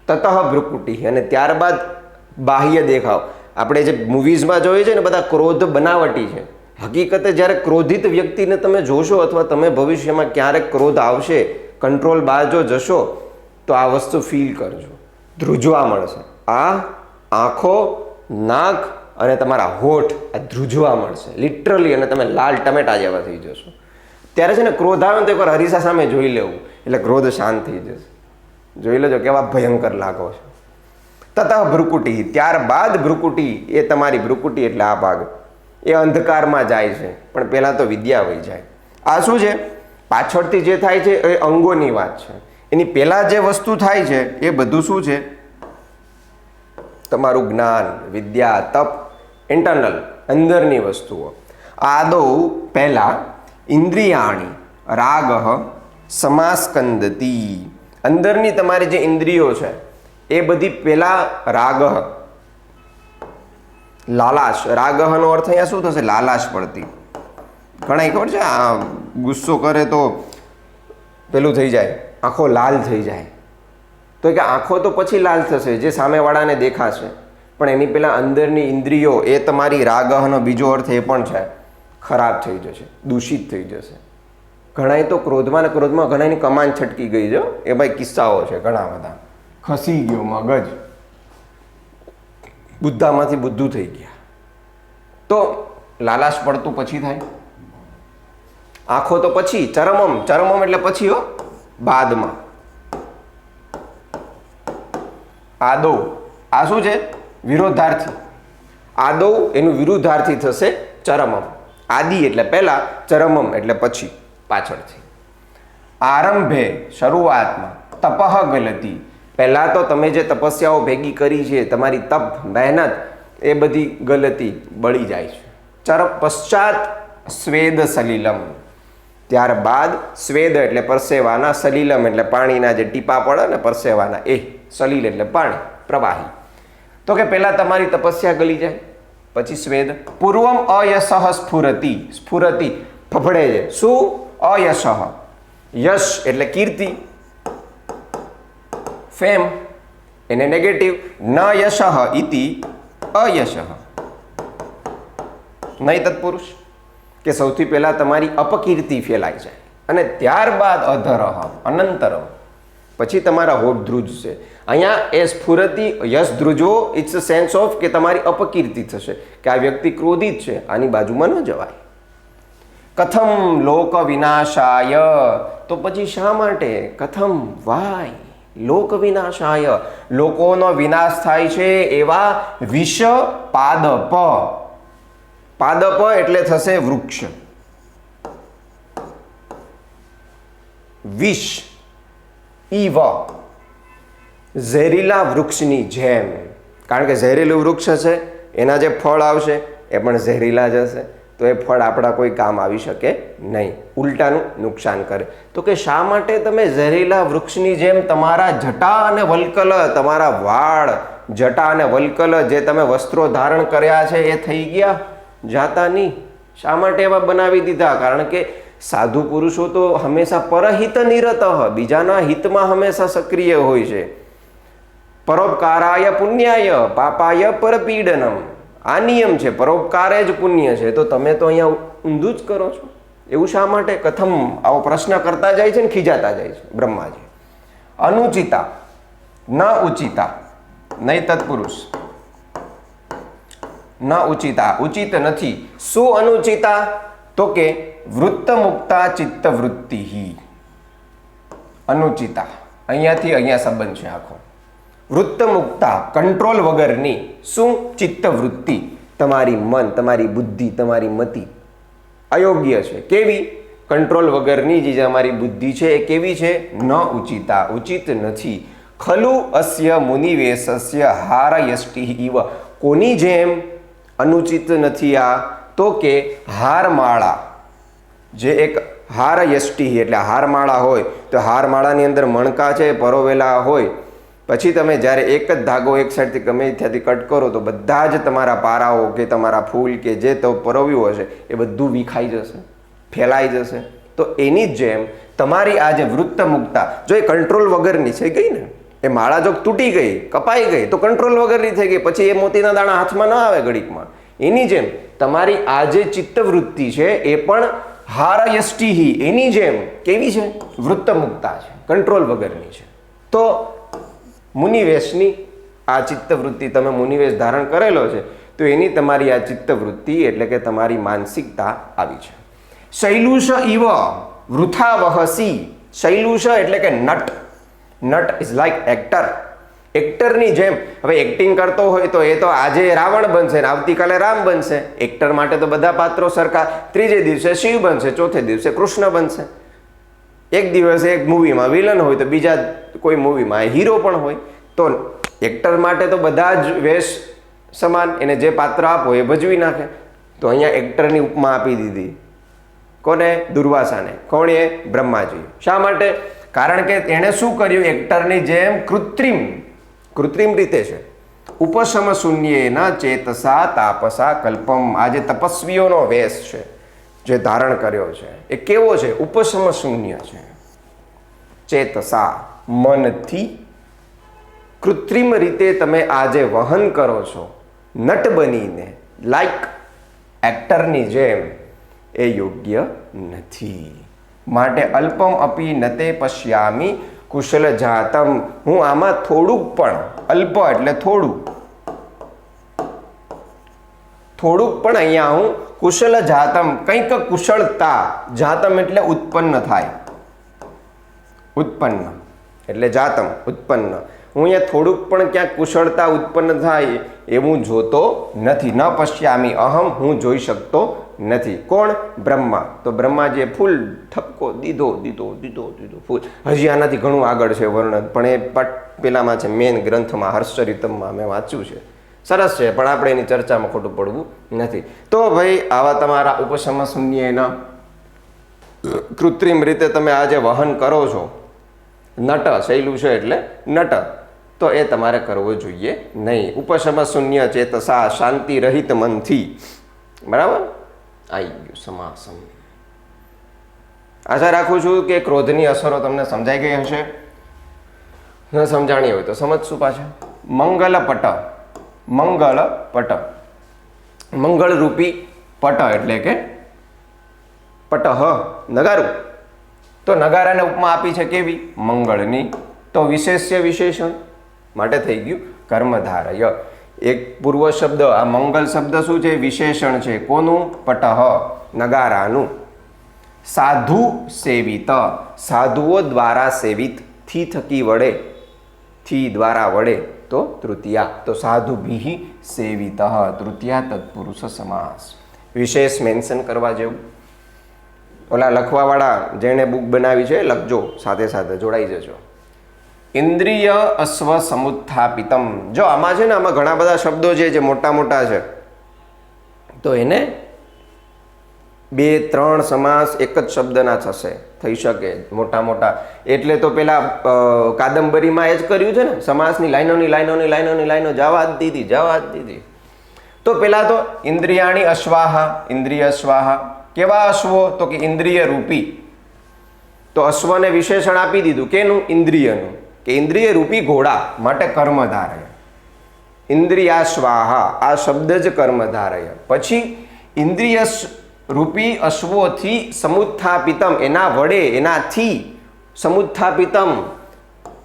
તતઃ ભ્રુકુટિ, અને ત્યારબાદ બાહ્ય દેખાવ. આપણે જે મૂવીઝમાં જોઈએ છે ને, બધા ક્રોધ બનાવટી છે. હકીકતે જ્યારે ક્રોધિત વ્યક્તિને તમે જોશો અથવા તમે ભવિષ્યમાં ક્યારેક ક્રોધ આવશે, કંટ્રોલ બહાર જો જશો તો આ વસ્તુ ફીલ કરજો, ધ્રુજવા મળશે. આ આંખો, નાક અને તમારા હોઠ આ ધ્રુજવા મળશે લિટરલી, અને તમે લાલ ટમેટા જેવા થઈ જશો. ત્યારે છે ને ક્રોધ આવે ને તો એકવાર હરીસા સામે જોઈ લેવું, એટલે ક્રોધ શાંત થઈ જશે. જોઈ લેજો કેવા ભયંકર લાગો છો. તતઃ ભ્રુકુટિ, ત્યારબાદ ભ્રુકુટિ, એ તમારી ભ્રુકુટિ એટલે આ ભાગ, એ અંધકારમાં જાય છે. પણ પહેલાં તો વિદ્યા વહી જાય. આ શું છે? પાછળથી જે થાય છે એ અંગોની વાત છે. એની પહેલાં જે વસ્તુ થાય છે એ બધું શું છે? તમારું જ્ઞાન, વિદ્યા, તપ, ઇન્ટરનલ, અંદરની વસ્તુઓ. આદૌ પહેલા ઇન્દ્રિયાણી રાગ સમાસ્કંદતી, અંદરની તમારી જે ઇન્દ્રિયો છે એ બધી પહેલા રાગ, લાલાશ. રાગહનો અર્થ અહીંયા શું થશે? લાલાશ પડતી. ઘણા ખબર છે આ ગુસ્સો કરે તો પેલું થઈ જાય, આંખો લાલ થઈ જાય. તો કે આંખો તો પછી લાલ થશે જે સામેવાળાને દેખાશે, પણ એની પહેલાં અંદરની ઇન્દ્રિયો, એ તમારી રાગહનો બીજો અર્થ એ પણ છે, ખરાબ થઈ જશે, દૂષિત થઈ જશે. ઘણાય તો ક્રોધમાં ને ક્રોધમાં ઘણાની કમાન છટકી ગઈ છે, એ ભાઈ કિસ્સાઓ છે ઘણા બધા. ખસી ગયો મગજ, બુદ્ધામાંથી બુદ્ધું થઈ ગયા. તો લાલાશ પડતું પછી થાય. આંખો તો પછી, ચરમમ, ચરમમ એટલે પછી હો, બાદમાં. આદૌ, આ શું છે? વિરોધાર્થી. આદૌ એનું વિરુદ્ધાર્થી થશે ચરમમ. આદિ એટલે પહેલા, ચરમમ એટલે પછી, પાછળથી. આરંભે, શરૂઆતમાં, તપઃ ગલતી, પહેલાં તો તમે જે તપસ્યાઓ ભેગી કરી છે, તમારી તપ, મહેનત, એ બધી ગલતી, બળી જાય છે. પશ્ચાત સ્વેદ સલિલમ, ત્યારબાદ સ્વેદ એટલે પરસેવાના, સલિલમ એટલે પાણીના જે ટીપા પડે ને પરસેવાના, એ સલિલ એટલે પાણી, પ્રવાહી. તો કે પહેલાં તમારી તપસ્યા ગલી જાય, પછી સ્વેદ. પૂર્વમ અયશઃ સ્ફુરતિ, સ્ફુરતિ ફફડે છે. શું? અયશઃ, યશ એટલે કીર્તિ, ફેમ એને નેગેટિવ. ન યશઃ ઇતિ અયશઃ. નહીં તત્પુરુષ કે સૌથી પહેલા તમારી અપકીર્તિ ફેલાય જાય અને ત્યારબાદ અધરઃ અનંતર પછી તમારા હોઠ ધ્રુજશે. અહીંયા એ સ્ફુરતિ યશ ધ્રુજો ઇટ્સ અ સેન્સ ઓફ કે તમારી અપકીર્તિ થશે કે આ વ્યક્તિ ક્રોધિત છે, આની બાજુમાં ન જવાય. કથમ લોક વિનાશાય, તો પછી શા માટે? કથમ વાય લોક વિનાશાય, લોકોનો વિનાશ થાય છે એવા વિષ પાદપ. પાદપ એટલે થશે વૃક્ષ. વિષ ઈવ ઝેરીલા વૃક્ષની જેમ, કારણ કે ઝેરીલું વૃક્ષ હશે એના જે ફળ આવશે એ પણ ઝેરીલા જ હશે, તો એ ફળ આપણા કોઈ કામ આવી શકે નહીં, ઉલટાનું નુકસાન કરે. તો કે શા માટે તમે ઝેરીલા વૃક્ષની જેમ તમારા જટા અને વલ્કલ, તમારા વાળ જટા અને વલ્કલ જે તમે વસ્ત્રો ધારણ કર્યા છે એ થઈ ગયા જાતા નહીં? શા માટે એવા બનાવી દીધા? કારણ કે સાધુ પુરુષો તો હંમેશા પરહિત નિરત, બીજાના હિતમાં હંમેશા સક્રિય હોય છે. પરોપકારાય પુણ્યાય પાપાય પરપીડનમ, આ નિયમ છે. પરોપકાર જ પુણ્ય છે, તો તમે તો અહીંયા ઊંધું જ કરો છો. એવું શા માટે? કથમ આવો પ્રશ્ન કરતા જાય છે ને ખીજાતા જાય છે બ્રહ્માજી. અનુચિતા ન ઉચિતા, નહીં તત્પુરુષ. ન ઉચિતા, ઉચિત નથી. શું અનુચિતા? તો કે વૃત્ત મુક્તા ચિત્ત વૃત્તિ. અનુચિતા અહીંયાથી અહીંયા સંબંધ છે આખો. વૃત્ત મુક્તા કંટ્રોલ વગરની. શું? ચિત્ત વૃત્તિ, તમારી મન, તમારી બુદ્ધિ, તમારી મતિ અયોગ્ય છે. કેવી? કંટ્રોલ વગરની જે અમારી બુદ્ધિ છે એ કેવી છે? ન ઉચિતા, ઉચિત નથી. ખલુ અસ્ય મુનિવેશસ્ય હારયષ્ટિ ઇવ, કોની જેમ અનુચિત નથી આ? તો કે હારમાળા, જે એક હારયષ્ટિ એટલે હારમાળા હોય, તો હારમાળાની અંદર મણકા છે પરોવેલા હોય, પછી તમે જ્યારે એક જ ધાગો એક સાઈડથી ગમે ત્યાંથી કટ કરો તો બધા જ તમારા પારાઓ કે તમારા ફૂલ કે જે તો પરોવ્યું હશે એ બધું વિખાઈ જશે, ફેલાઈ જશે. તો એની જ જેમ તમારી આ જે વૃત્ત મુક્તા, જો એ કંટ્રોલ વગરની થઈ ગઈ ને, એ માળા જો તૂટી ગઈ, કપાઈ ગઈ, તો કંટ્રોલ વગરની થઈ ગઈ, પછી એ મોતીના દાણા હાથમાં ન આવે ઘડીકમાં. એની જેમ તમારી આ જે ચિત્તવૃત્તિ છે એ પણ હારયષ્ટિ, એની જેમ કેવી છે? વૃત્ત મુક્તા છે, કંટ્રોલ વગરની છે. તો મુનિવેશની આ ચિત્તવૃત્તિ, તમે મુનિવેશ ધારણ કરેલો છે તો એની તમારી આ ચિત્તવૃત્તિ એટલે કે તમારી માનસિકતા આવી છે. શૈલુષ ઇવ વૃથા વહસી. શૈલુષ એટલે કે નટ. નટ ઇઝ લાઈક એક્ટર. એક્ટરની જેમ. હવે એક્ટિંગ કરતો હોય તો એ તો આજે રાવણ બનશે ને આવતીકાલે રામ બનશે. એક્ટર માટે તો બધા પાત્રો સરખા. ત્રીજે દિવસે શિવ બનશે, ચોથે દિવસે કૃષ્ણ બનશે. એક દિવસે એક મૂવીમાં વિલન હોય તો બીજા કોઈ મૂવીમાં હીરો પણ હોય. તો એક્ટર માટે તો બધા જ વેશ સમાન, એને જે પાત્ર આપો એ ભજવી નાખે. તો અહીંયા એક્ટરની ઉપમા આપી દીધી. કોને? દુર્વાસાને. કોણ? એ બ્રહ્માજી. શા માટે? કારણ કે એણે શું કર્યું? એક્ટરની જેમ કૃત્રિમ રીતે છે. ઉપશમ શૂન્યેન ચેતસા તાપસા કલ્પમ. આ જે તપસ્વીઓનો વેશ છે જે ધારણ કર્યો છે એ કેવો છે? ઉપશમ શૂન્ય છે. ચેતસા મનથી કૃત્રિમ રીતે તમે આ જે વહન કરો છો નટ બનીને, લાઈક એક્ટરની જેમ, એ યોગ્ય નથી. માટે અલ્પમ અપી નતે પશ્યામી કુશલ જાતમ. હું આમાં થોડુંક પણ, અલ્પ એટલે થોડું, થોડુંક પણ અહીંયા હું કુશલ જાતમ, કંઈક કુશળતા. જાતમ એટલે ઉત્પન્ન થાય, ઉત્પન્ન એટલે જાતમ, ઉત્પન્ન. હું અહીંયા થોડુંક પણ ક્યાંક કુશળતા ઉત્પન્ન થાય એવું જોતો નથી. ન પશ્યામી અહમ, હું જોઈ શકતો નથી. કોણ? બ્રહ્મા. તો બ્રહ્માજીએ ફૂલ ઠપકો દીધો ફૂલ. હજી આનાથી ઘણું આગળ છે વર્ણન, પણ એ પેલામાં છે મેન ગ્રંથમાં, હર્ષચરિતમમાં મેં વાંચ્યું છે. સરસ છે, પણ આપણે એની ચર્ચામાં ખોટું પડવું નથી. તો ભાઈ આવા તમારા ઉપશમ શૂન્યના કૃત્રિમ રીતે તમે આ જે વહન કરો છો, નટ, શૈલું છે એટલે નટ, તો એ તમારે કરવો જોઈએ નહીં. ઉપશમ શૂન્ય ચેતસા, શાંતિ રહિત મનથી. બરાબર? આવી ગયું સમાસમ. આશા રાખું છું કે ક્રોધની અસરો તમને સમજાઈ ગઈ હશે. ન સમજાણી હોય તો સમજશું પાછા. મંગલપટ, મંગળપટ, મંગળરૂપી પટ એટલે કે પટહ નગારું. તો નગારાને ઉપમા આપી છે કેવી? મંગળની. તો વિશેષ્ય વિશેષણ માટે થઈ ગયું કર્મધારય. એક પૂર્વ શબ્દ, આ મંગલ શબ્દ શું છે? વિશેષણ છે. કોનું? પટહ નગારાનું. સાધુ સેવિત, સાધુઓ દ્વારા સેવિત, થી થકી વડે, થી દ્વારા વડે તો તૃતીયા. તો સાધુભિઃ સેવિત તૃતીયા તત્પુરુષ સમાસ. વિશેષ મેન્શન કરવા જેવું. ઓલા લખવાવાળા જેણે બુક બનાવી છે લખજો, સાથે સાથે જોડાઈ જજો. ઇન્દ્રિય અશ્વ સમુત્થાપિતમ. જો આમાં છે ને, આમાં ઘણા બધા શબ્દો છે જે મોટા મોટા છે, તો એને 2-3 સમાસ એક જ શબ્દના થશે, થઈ શકે મોટા મોટા. એટલે તો પેલા કાદંબરીમાં એ જ કર્યું છે ને, સમાસની લાઈનોની લાઈનોની લાઈનોની લાઈનો જવા જ દીધી, જવા જ દીધી. તો પેલા તો ઇન્દ્રિયાણી અશ્વાહા, ઇન્દ્રિય અશ્વાહા. કેવા અશ્વો? તો કે ઇન્દ્રિય રૂપી. તો અશ્વને વિશેષણ આપી દીધું. કેનું? ઇન્દ્રિયનું. કે ઇન્દ્રિય રૂપી ઘોડા, માટે કર્મધારય. ઇન્દ્રિયાશ્વાહા, આ શબ્દ જ કર્મધારય. પછી ઇન્દ્રિય રૂપી અશ્વોથી સમુત્થાપિતમ, એના વડે, એનાથી, સમુત્થાપિતમ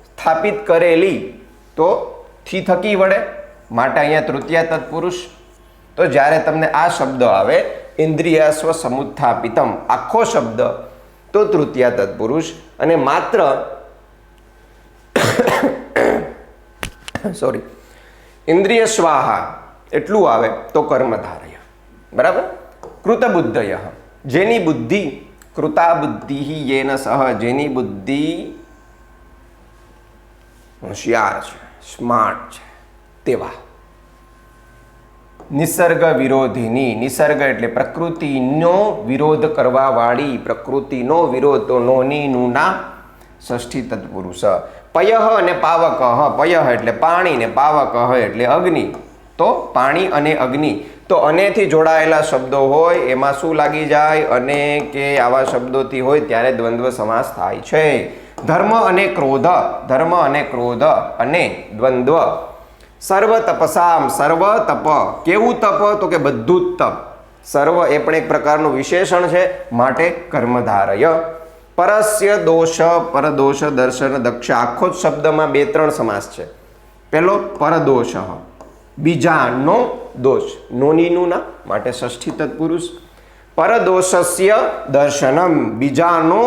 સ્થાપિત કરેલી, તો થી થકી વડે, માટે અહીંયા તૃતીયા તત્પુરુષ. તો જ્યારે તમને આ શબ્દ આવે ઇન્દ્રિયાસ્વ સમુત્થાપિતમ, આખો શબ્દ, તો તૃતીયા તત્પુરુષ. અને માત્ર સોરી ઇન્દ્રિય સ્વાહા એટલું આવે તો કર્મધારય. બરાબર. કૃતબુદ્ધય, જેની બુદ્ધિ, કૃતા બુદ્ધિ યેન સહ, જેની બુદ્ધિ હોશિયાર છે, સ્માર્ટ છે તેવા. નિસર્ગ વિરોધિની, નિસર્ગ એટલે પ્રકૃતિનો વિરોધ કરવા વાળી, પ્રકૃતિનો વિરોધ, તો નોની નુના ષષ્ઠી તત્પુરુષ. પયઃ અને પાવક, પયઃ એટલે પાણી ને પાવક એટલે અગ્નિ. તો પાણી અને અગ્નિ, તો અનેથી જોડાયેલા શબ્દો હોય એમાં શું લાગી જાય? અને કે આવા શબ્દોથી હોય ત્યારે દ્વંદ્વ સમાસ થાય છે. ધર્મ અને ક્રોધ, ધર્મ અને ક્રોધ અને દ્વંદ્વ. સર્વ તપસામ, સર્વ તપ, કેવું તપ? તો કે બધું જ તપ. સર્વ એ પણ એક પ્રકારનું વિશેષણ છે, માટે કર્મધારય. પરસ્ય દોષ, પરદોષ દર્શન દક્ષ. આખો જ શબ્દમાં 2-3 સમાસ છે. પેલો પરદોષ, બીજાનો દોષ, નોનીનું ના, માટે ષષ્ઠી તત્પુરુષ. પરદોષસ્ય દર્શનમ, બીજાનો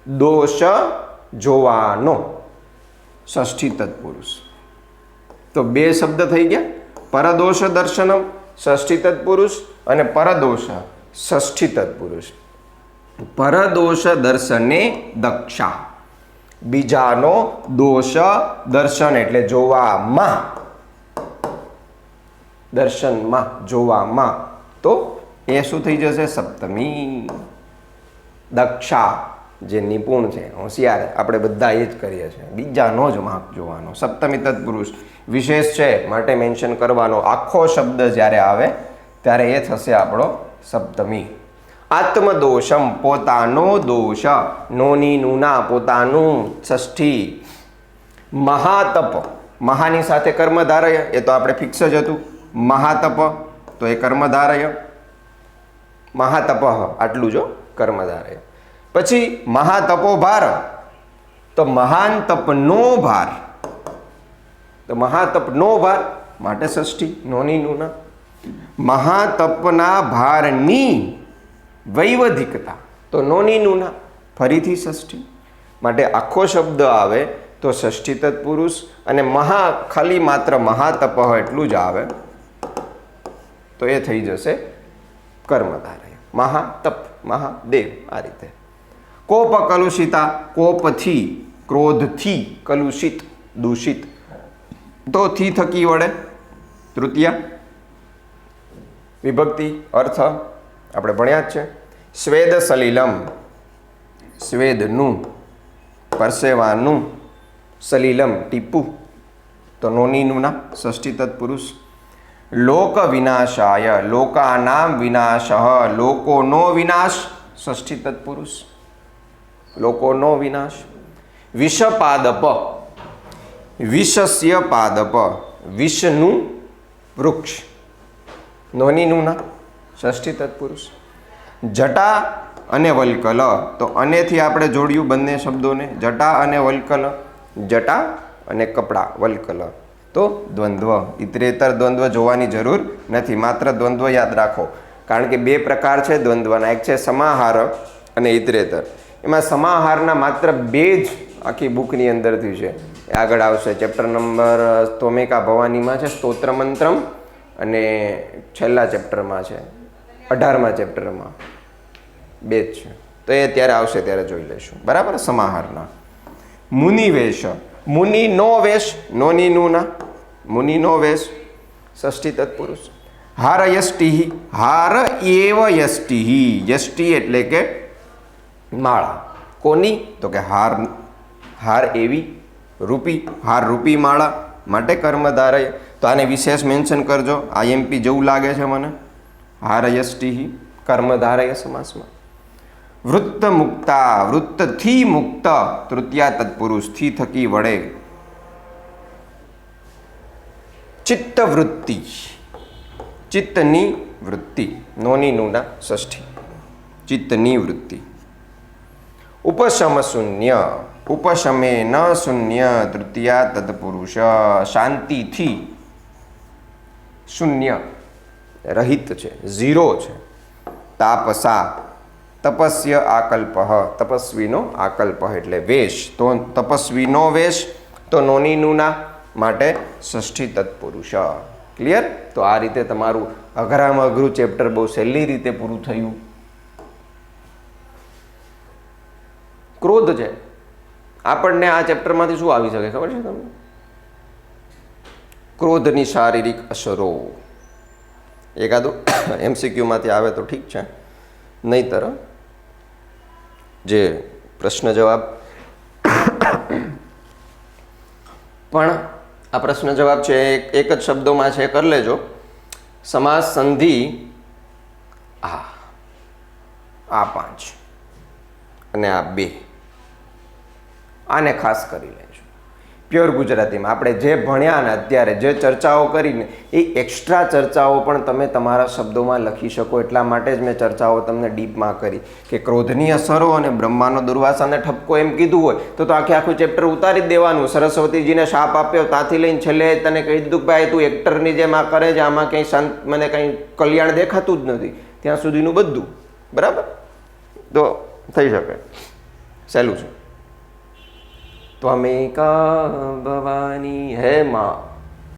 દોષ જોવાનો, ષષ્ઠી તત્પુરુષ. તો 2 શબ્દ થઈ ગયા. પરદોષ દર્શનમ ષષ્ઠી તત્પુરુષ અને પરદોષ ષષ્ઠી તત્પુરુષ. પરદોષ દર્શને દક્ષા, બીજાનો દોષ દર્શન એટલે જોવામાં, દર્શનમાં, જોવામાં, તો એ શું થઈ જશે? સપ્તમી. દક્ષા જે નિપુણ છે, હોશિયાર, આપણે બધા એ જ કરીએ છીએ, બીજાનો જ વાંક જોવાનો. સપ્તમી તત્પુરુષ વિશેષ છે માટે મેન્શન કરવાનો. આખો શબ્દ જ્યારે આવે ત્યારે એ થશે આપણો સપ્તમી. આત્મદોષમ, પોતાનો દોષ, નોની નુના, પોતાનું, ષષ્ઠી. મહાતપ, મહાની સાથે કર્મધારય, એ તો આપણે ફિક્સ જ હતું. મહાતપ તો એ કર્મધારય, મહાતપ આટલું જો કર્મધારય. પછી મહાતપો ભાર, તો મહાન તપનો ભાર, તો મહાતપનો ભાર માટે ષષ્ઠી, નોની નુના. મહાતપના ભારની વૈવધિકતા, તો નોની નુના, ફરીથી ષષ્ઠી. માટે આખો શબ્દ આવે તો ષષ્ઠી તત્પુરુષ. અને મહા ખાલી માત્ર મહાતપ એટલું જ આવે તો એ થઈ જશે કર્મધારય. મહાતપ, મહાદેવ, આ રીતે. કોપ કલુષિતા, કોપથી, ક્રોધથી, કલુષિત, દૂષિત, તો થી થકી વડે તૃતીયા. વિભક્તિ અર્થ આપણે ભણ્યા જ છે. સ્વેદ સલિલમ, સ્વેદનું, પરસેવાનું, સલિલમ ટીપું, તો નોનીનું ના, ષષ્ઠી તત્પુરુષ. લોક વિનાશાય, લોકાનામ વિનાશ, લોકોનો વિનાશ, ષષ્ઠી તત્પુરુષ, લોકોનો વિનાશ. વિષપાદપ, વિષસ્ય પાદપ, વિષનું વૃક્ષ, નોની નુના ષષ્ઠી તત્પુરુષ. જટા અને વલ્કલ, તો અનેથી આપણે જોડ્યું બંને શબ્દોને, જટા અને વલ્કલ, જટા અને કપડા, વલ્કલ. તો દ્વંદ્વ, ઇતરેતર દ્વંદ્વ જોવાની જરૂર નથી, માત્ર દ્વંદ્વ યાદ રાખો, કારણ કે બે પ્રકાર છે દ્વંદ્વના, એક છે સમાહાર અને ઇતરેતર. એમાં સમાહારના માત્ર બે જ આખી બુકની અંદરથી છે, એ આગળ આવશે. ચેપ્ટર નંબર તોમેકા ભવાનીમાં છે સ્તોત્ર મંત્રમ, અને છેલ્લા ચેપ્ટરમાં છે 18મા ચેપ્ટરમાં બે જ છે, તો એ ત્યારે આવશે ત્યારે જોઈ લઈશું. બરાબર. સમાહારના મુનિવેશ, મુનિનો વેશ, નોની નુના, મુનિનો વેશ ષષ્ઠી તત્પુરુષ. હાર યષ્ટિ, હાર એવ યષ્ટિ, યષ્ટિ એટલે કે માળા. કોની? તો કે હાર, હાર એવી રૂપી, હાર રૂપી માળા માટે કર્મધારય. તો આને વિશેષ મેન્શન કરજો, આઈએમપી જેવું લાગે છે મને. હાર યષ્ટિ કર્મધારય સમાસમાં. વૃત્ત મુક્તા, વૃત્તથી મુક્ત તૃતીયા તત્પુરુષ, થી થકી વડે. ચિત્તવૃત્તિ, ચિત્તની વૃત્તિ, નોની નુના ષષ્ઠી, ચિત્તની વૃત્તિ. ઉપશમ શૂન્ય, ઉપશમે ન શૂન્ય તૃતીયા તત્પુરુષ, શાંતિથી, શૂન્ય રહિત છે, ઝીરો છે. તાપસા, તપસ્ય આકલ્પ, તપસ્વીનો આકલ્પ એટલે વેશ, તો તપસ્વીનો વેશ, તો નોની નુના માટે ષષ્ઠી તત્પુરુષ. ક્લિયર? તો આ રીતે તમારું અઘરામાં અઘરું ચેપ્ટર બહુ સહેલી રીતે પૂરું થયું. ક્રોધ છે, આપણને આ ચેપ્ટરમાંથી શું આવી શકે ખબર છે તમને? ક્રોધની શારીરિક અસરો. એકાદું એમસીક્યુમાંથી આવે તો ઠીક છે, નહીંતર જે પ્રશ્ન જવાબ પણ આ પ્રશ્ન જવાબ છે એક જ શબ્દોમાં છે, કરી લેજો. સમાસ સંધિ આ 5 અને આ 2, આને ખાસ કરી લેજો. પ્યોર ગુજરાતીમાં આપણે જે ભણ્યા ને અત્યારે જે ચર્ચાઓ કરીને એ એક્સ્ટ્રા ચર્ચાઓ પણ તમે તમારા શબ્દોમાં લખી શકો, એટલા માટે જ મેં ચર્ચાઓ તમને ડીપમાં કરી કે ક્રોધની અસરો અને બ્રહ્માનો દુર્વાસાને ઠપકો એમ કીધું હોય તો આખે આખું ચેપ્ટર ઉતારી જ દેવાનું. સરસ્વતીજીને શાપ આપ્યો ત્યાંથી લઈને છેલ્લે તને કહી દીધું કે ભાઈ તું એક્ટરની જેમ આ કરે છે, આમાં કંઈ શાંત મને કંઈ કલ્યાણ દેખાતું જ નથી, ત્યાં સુધીનું બધું બરાબર તો થઈ શકે. સહેલું છે. ત્વમેકા ભવાની હે માં